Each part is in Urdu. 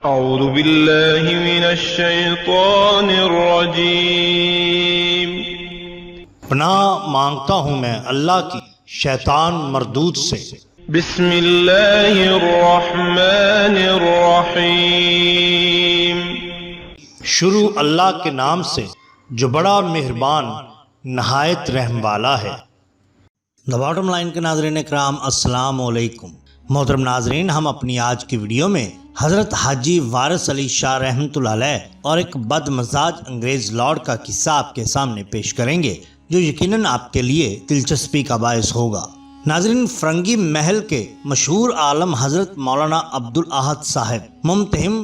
اعوذ باللہ من الشیطان الرجیم۔ پناہ مانگتا ہوں میں اللہ کی شیطان مردود سے۔ بسم اللہ الرحمن الرحیم۔ شروع اللہ کے نام سے جو بڑا مہربان نہایت رحم والا ہے۔ دا باٹم لائن کے ناظرین اکرام، السلام علیکم۔ محترم ناظرین، ہم اپنی آج کی ویڈیو میں حضرت حاجی وارث علی شاہ رحمۃ اللہ علیہ اور ایک بد مزاج انگریز لارڈ کا قصہ آپ کے سامنے پیش کریں گے جو یقیناً آپ کے لیے دلچسپی کا باعث ہوگا۔ ناظرین، فرنگی محل کے مشہور عالم حضرت مولانا عبدالاحد صاحب ممتحن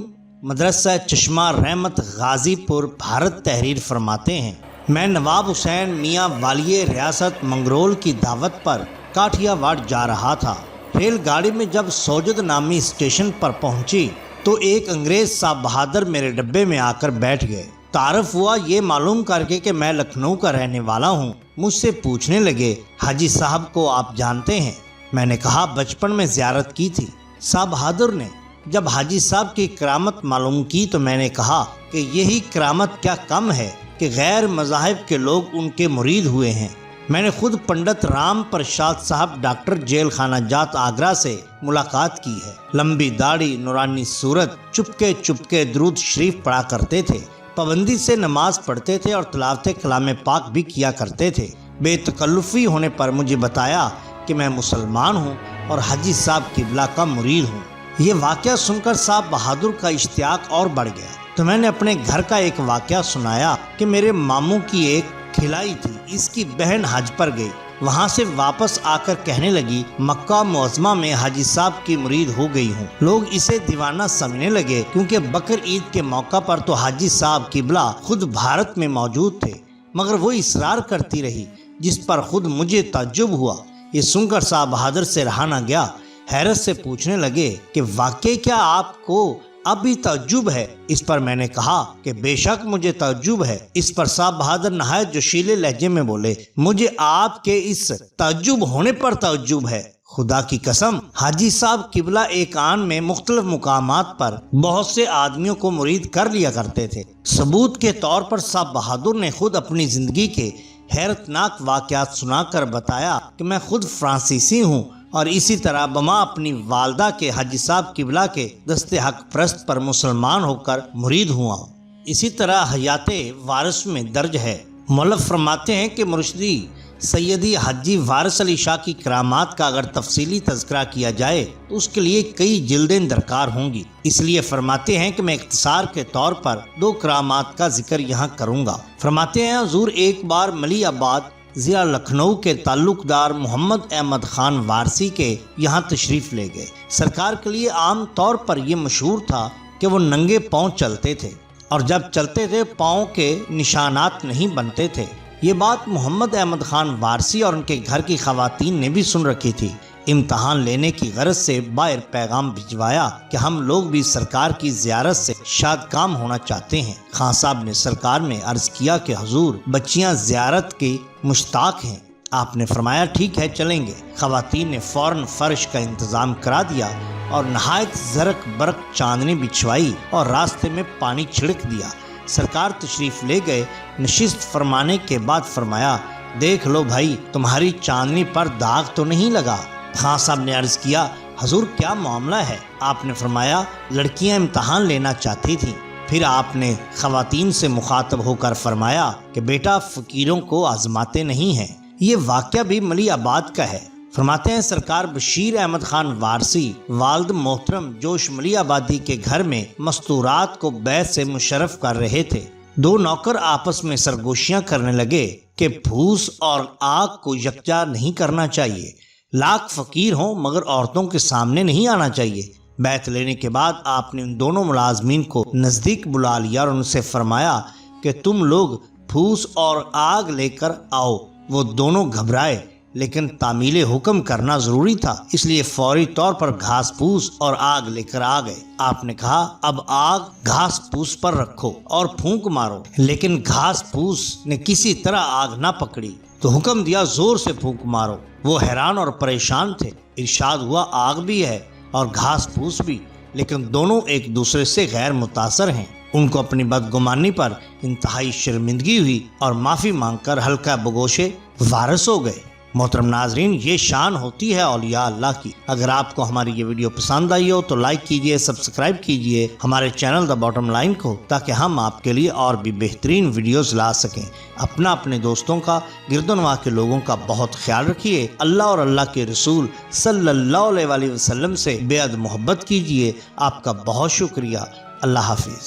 مدرسہ چشمہ رحمت غازی پور بھارت تحریر فرماتے ہیں، میں نواب حسین میاں والی ریاست منگرول کی دعوت پر کاٹھیا واڑ جا رہا تھا۔ ریل گاڑی میں جب سوجد نامی اسٹیشن پر پہنچی تو ایک انگریز صاحب بہادر میرے ڈبے میں آ کر بیٹھ گئے۔ تعارف ہوا یہ معلوم کر کے کہ میں لکھنؤ کا رہنے والا ہوں۔ مجھ سے پوچھنے لگے، حاجی صاحب کو آپ جانتے ہیں؟ میں نے کہا بچپن میں زیارت کی تھی۔ صاحب بہادر نے جب حاجی صاحب کی کرامت معلوم کی تو میں نے کہا کہ یہی کرامت کیا کم ہے کہ غیر مذاہب کے لوگ ان کے مرید ہوئے ہیں۔ میں نے خود پنڈت رام پرشاد صاحب ڈاکٹر جیل خانہ جات آگرہ سے ملاقات کی ہے۔ لمبی داڑھی، نورانی صورت، چپکے درود شریف پڑھا کرتے تھے، پابندی سے نماز پڑھتے تھے اور تلاوت کلام پاک بھی کیا کرتے تھے۔ بے تکلفی ہونے پر مجھے بتایا کہ میں مسلمان ہوں اور حاجی صاحب قبلہ کا مرید ہوں۔ یہ واقعہ سن کر صاحب بہادر کا اشتیاق اور بڑھ گیا تو میں نے اپنے گھر کا ایک واقعہ سنایا کہ میرے ماموں کی ایک کھلائی تھی، اس کی بہن حج پر گئی، وہاں سے واپس آ کر کہنے لگی مکہ معظمہ میں حاجی صاحب کی مرید ہو گئی ہوں۔ لوگ اسے دیوانہ سمجھنے لگے کیونکہ بقر عید کے موقع پر تو حاجی صاحب قبلہ خود بھارت میں موجود تھے، مگر وہ اصرار کرتی رہی جس پر خود مجھے تعجب ہوا۔ یہ سن کر صاحب بہادر سے رہا نہ گیا، حیرت سے پوچھنے لگے کہ واقعی کیا آپ کو اب بھی تعجب ہے؟ اس پر میں نے کہا کہ بے شک مجھے تعجب ہے۔ اس پر صاحب بہادر نہایت جوشیلے لہجے میں بولے، مجھے آپ کے اس تعجب ہونے پر تعجب ہے۔ خدا کی قسم، حاجی صاحب قبلہ ایک آن میں مختلف مقامات پر بہت سے آدمیوں کو مرید کر لیا کرتے تھے۔ ثبوت کے طور پر صاحب بہادر نے خود اپنی زندگی کے حیرتناک واقعات سنا کر بتایا کہ میں خود فرانسیسی ہوں اور اسی طرح بما اپنی والدہ کے حاجی صاحب قبلہ کے دست حق پرست پر مسلمان ہو کر مرید ہوا ہوں۔ اسی طرح حیات وارث میں درج ہے۔ مولف فرماتے ہیں کہ مرشدی سیدی حاجی وارث علی شاہ کی کرامات کا اگر تفصیلی تذکرہ کیا جائے تو اس کے لیے کئی جلدیں درکار ہوں گی، اس لیے فرماتے ہیں کہ میں اختصار کے طور پر 2 کرامات کا ذکر یہاں کروں گا۔ فرماتے ہیں حضور ایک بار ملی آباد ضلع لکھنؤ کے تعلق دار محمد احمد خان وارثی کے یہاں تشریف لے گئے۔ سرکار کے لیے عام طور پر یہ مشہور تھا کہ وہ ننگے پاؤں چلتے تھے اور جب چلتے تھے پاؤں کے نشانات نہیں بنتے تھے۔ یہ بات محمد احمد خان وارثی اور ان کے گھر کی خواتین نے بھی سن رکھی تھی۔ امتحان لینے کی غرض سے باہر پیغام بھجوایا کہ ہم لوگ بھی سرکار کی زیارت سے شاد کام ہونا چاہتے ہیں۔ خان صاحب نے سرکار میں عرض کیا کہ حضور بچیاں زیارت کی مشتاق ہیں۔ آپ نے فرمایا ٹھیک ہے چلیں گے۔ خواتین نے فوراً فرش کا انتظام کرا دیا اور نہایت زرق برق چاندنی بچھوائی اور راستے میں پانی چھڑک دیا۔ سرکار تشریف لے گئے۔ نشست فرمانے کے بعد فرمایا دیکھ لو بھائی تمہاری چاندنی پر داغ تو نہیں لگا؟ خان صاحب نے عرض کیا حضور کیا معاملہ ہے؟ آپ نے فرمایا لڑکیاں امتحان لینا چاہتی تھیں۔ پھر آپ نے خواتین سے مخاطب ہو کر فرمایا کہ بیٹا فقیروں کو آزماتے نہیں ہیں۔ یہ واقعہ بھی ملی آباد کا ہے۔ فرماتے ہیں سرکار بشیر احمد خان وارثی والد محترم جوش ملی آبادی کے گھر میں مستورات کو بیت سے مشرف کر رہے تھے۔ 2 نوکر آپس میں سرگوشیاں کرنے لگے کہ پھوس اور آگ کو یکجا نہیں کرنا چاہیے، لاکھ فقیر ہوں مگر عورتوں کے سامنے نہیں آنا چاہیے۔ بیعت لینے کے بعد آپ نے ان دونوں ملازمین کو نزدیک بلا لیا اور ان سے فرمایا کہ تم لوگ پھوس اور آگ لے کر آؤ۔ وہ دونوں گھبرائے لیکن تعمیل حکم کرنا ضروری تھا، اس لیے فوری طور پر گھاس پھوس اور آگ لے کر آ گئے۔ آپ نے کہا اب آگ گھاس پھوس پر رکھو اور پھونک مارو، لیکن گھاس پھوس نے کسی طرح آگ نہ پکڑی تو حکم دیا زور سے پھونک مارو۔ وہ حیران اور پریشان تھے۔ ارشاد ہوا آگ بھی ہے اور گھاس پھوس بھی، لیکن دونوں ایک دوسرے سے غیر متاثر ہیں۔ ان کو اپنی بدگمانی پر انتہائی شرمندگی ہوئی اور معافی مانگ کر حلقہ بگوشے وارث ہو گئے۔ محترم ناظرین، یہ شان ہوتی ہے اولیاء اللہ کی۔ اگر آپ کو ہماری یہ ویڈیو پسند آئی ہو تو لائک کیجئے، سبسکرائب کیجئے ہمارے چینل دا باٹم لائن کو، تاکہ ہم آپ کے لیے اور بھی بہترین ویڈیوز لا سکیں۔ اپنے دوستوں کا، گرد و نواح کے لوگوں کا بہت خیال رکھیے۔ اللہ اور اللہ کے رسول صلی اللہ علیہ وآلہ وسلم سے بے حد محبت کیجئے۔ آپ کا بہت شکریہ۔ اللہ حافظ۔